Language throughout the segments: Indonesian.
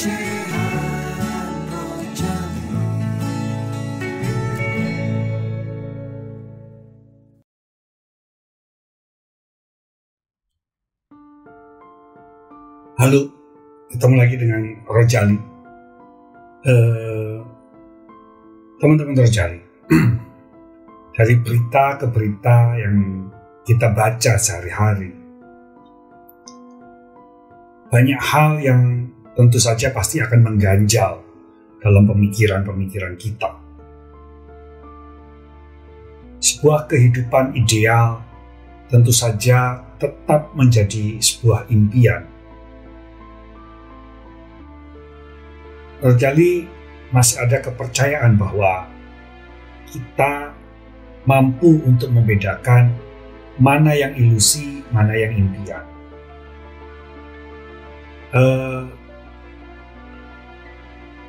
Ocehan Rojali. Halo, ketemu lagi dengan Rojali. Teman-teman Rojali, dari berita ke berita yang kita baca sehari-hari, banyak hal yang tentu saja pasti akan mengganjal dalam pemikiran-pemikiran kita. Sebuah kehidupan ideal tentu saja tetap menjadi sebuah impian. Rojali masih ada kepercayaan bahwa kita mampu untuk membedakan mana yang ilusi, mana yang impian.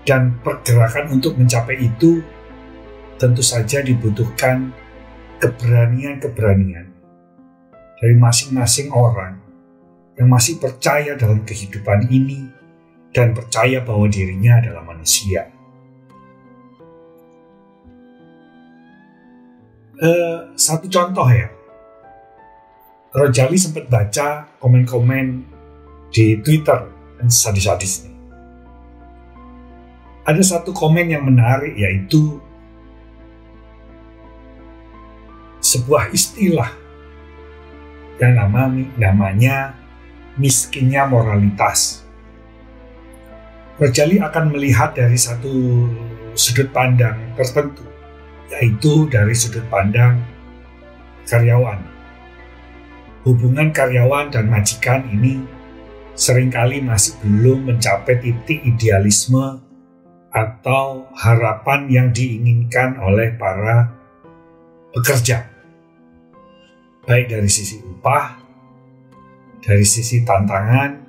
Dan pergerakan untuk mencapai itu tentu saja dibutuhkan keberanian-keberanian dari masing-masing orang yang masih percaya dalam kehidupan ini dan percaya bahwa dirinya adalah manusia. Satu contoh ya, Rojali sempat baca komen-komen di Twitter yang sadis-sadis nih. Ada satu komen yang menarik, yaitu sebuah istilah yang namanya miskinnya moralitas. Rojali akan melihat dari satu sudut pandang tertentu, yaitu dari sudut pandang karyawan. Hubungan karyawan dan majikan ini seringkali masih belum mencapai titik idealisme atau harapan yang diinginkan oleh para pekerja, baik dari sisi upah, dari sisi tantangan,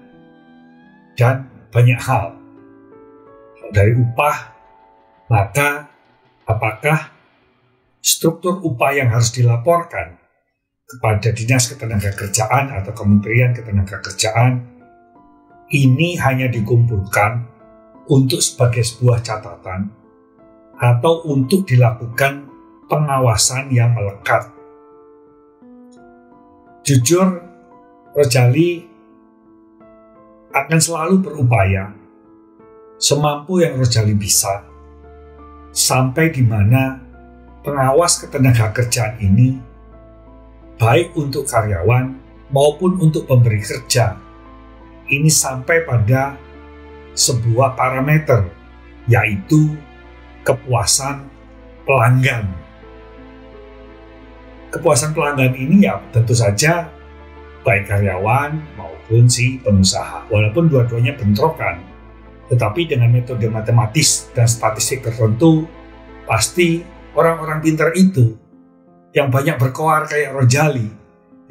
dan banyak hal. Dari upah, maka apakah struktur upah yang harus dilaporkan kepada Dinas Ketenagakerjaan atau Kementerian Ketenagakerjaan ini hanya dikumpulkan untuk sebagai sebuah catatan atau untuk dilakukan pengawasan yang melekat. Jujur, Rojali akan selalu berupaya semampu yang Rojali bisa sampai di mana pengawas ketenagakerjaan ini, baik untuk karyawan maupun untuk pemberi kerja, ini sampai pada sebuah parameter, yaitu kepuasan pelanggan. Kepuasan pelanggan ini ya tentu saja baik karyawan maupun si pengusaha, walaupun dua-duanya bentrokan, tetapi dengan metode matematis dan statistik tertentu, pasti orang-orang pintar itu yang banyak berkoar kayak Rojali,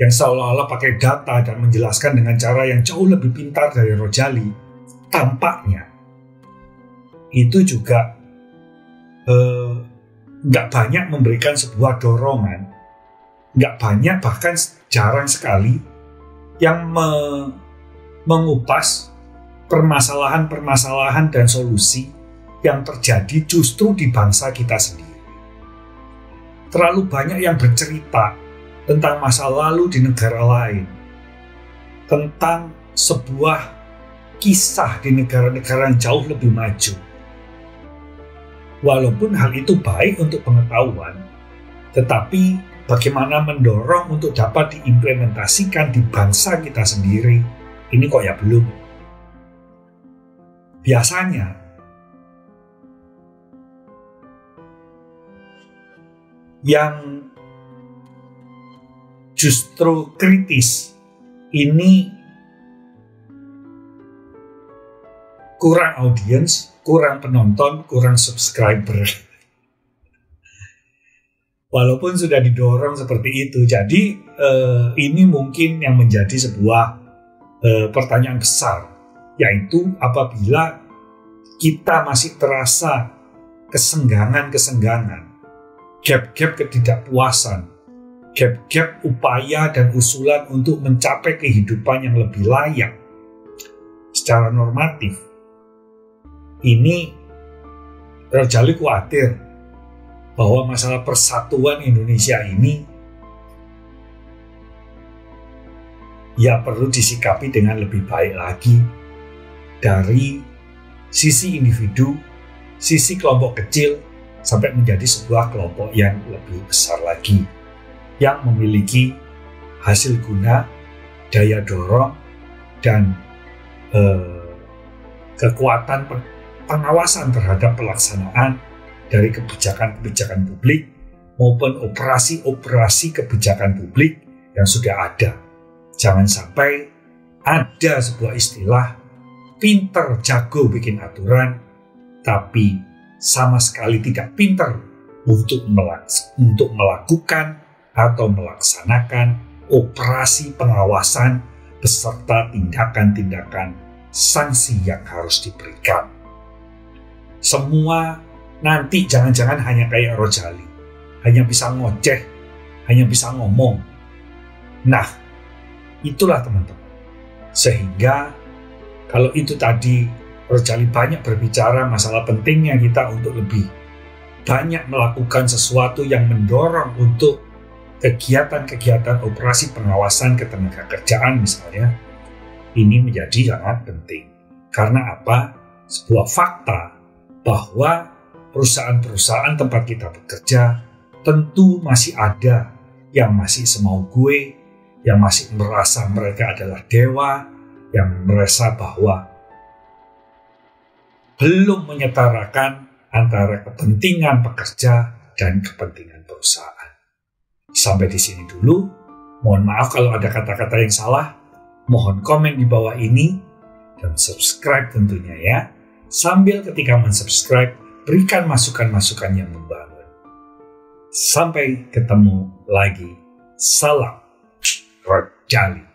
yang seolah-olah pakai data dan menjelaskan dengan cara yang jauh lebih pintar dari Rojali, tampaknya itu juga nggak banyak memberikan sebuah dorongan, nggak banyak, bahkan jarang sekali yang mengupas permasalahan-permasalahan dan solusi yang terjadi justru di bangsa kita sendiri. Terlalu banyak yang bercerita tentang masa lalu di negara lain, tentang sebuah kisah di negara-negara yang jauh lebih maju. Walaupun hal itu baik untuk pengetahuan, tetapi bagaimana mendorong untuk dapat diimplementasikan di bangsa kita sendiri, ini kok ya belum. Biasanya yang justru kritis ini kurang audiens, kurang penonton, kurang subscriber. Walaupun sudah didorong seperti itu, jadi ini mungkin yang menjadi sebuah pertanyaan besar, yaitu apabila kita masih terasa kesenggangan-kesenggangan, gap-gap ketidakpuasan, gap-gap upaya dan usulan untuk mencapai kehidupan yang lebih layak secara normatif, ini Rojali khawatir bahwa masalah persatuan Indonesia ini ya perlu disikapi dengan lebih baik lagi dari sisi individu, sisi kelompok kecil, sampai menjadi sebuah kelompok yang lebih besar lagi, yang memiliki hasil guna, daya dorong, dan kekuatan pengawasan terhadap pelaksanaan dari kebijakan-kebijakan publik maupun operasi-operasi kebijakan publik yang sudah ada. Jangan sampai ada sebuah istilah pinter jago bikin aturan, tapi sama sekali tidak pinter untuk melakukan atau melaksanakan operasi pengawasan beserta tindakan-tindakan sanksi yang harus diberikan. Semua nanti jangan-jangan hanya kayak Rojali, hanya bisa ngoceh, hanya bisa ngomong. Nah, itulah teman-teman. Sehingga kalau itu tadi Rojali banyak berbicara masalah pentingnya kita untuk lebih banyak melakukan sesuatu yang mendorong untuk kegiatan-kegiatan operasi pengawasan ketenagakerjaan misalnya, ini menjadi sangat penting. Karena apa? Sebuah fakta bahwa perusahaan-perusahaan tempat kita bekerja tentu masih ada yang masih semau gue, yang masih merasa mereka adalah dewa, yang merasa bahwa belum menyetarakan antara kepentingan pekerja dan kepentingan perusahaan. Sampai di sini dulu. Mohon maaf kalau ada kata-kata yang salah. Mohon komen di bawah ini dan subscribe tentunya ya. Sambil ketika mensubscribe, berikan masukan-masukan yang membangun. Sampai ketemu lagi. Salam Rojali.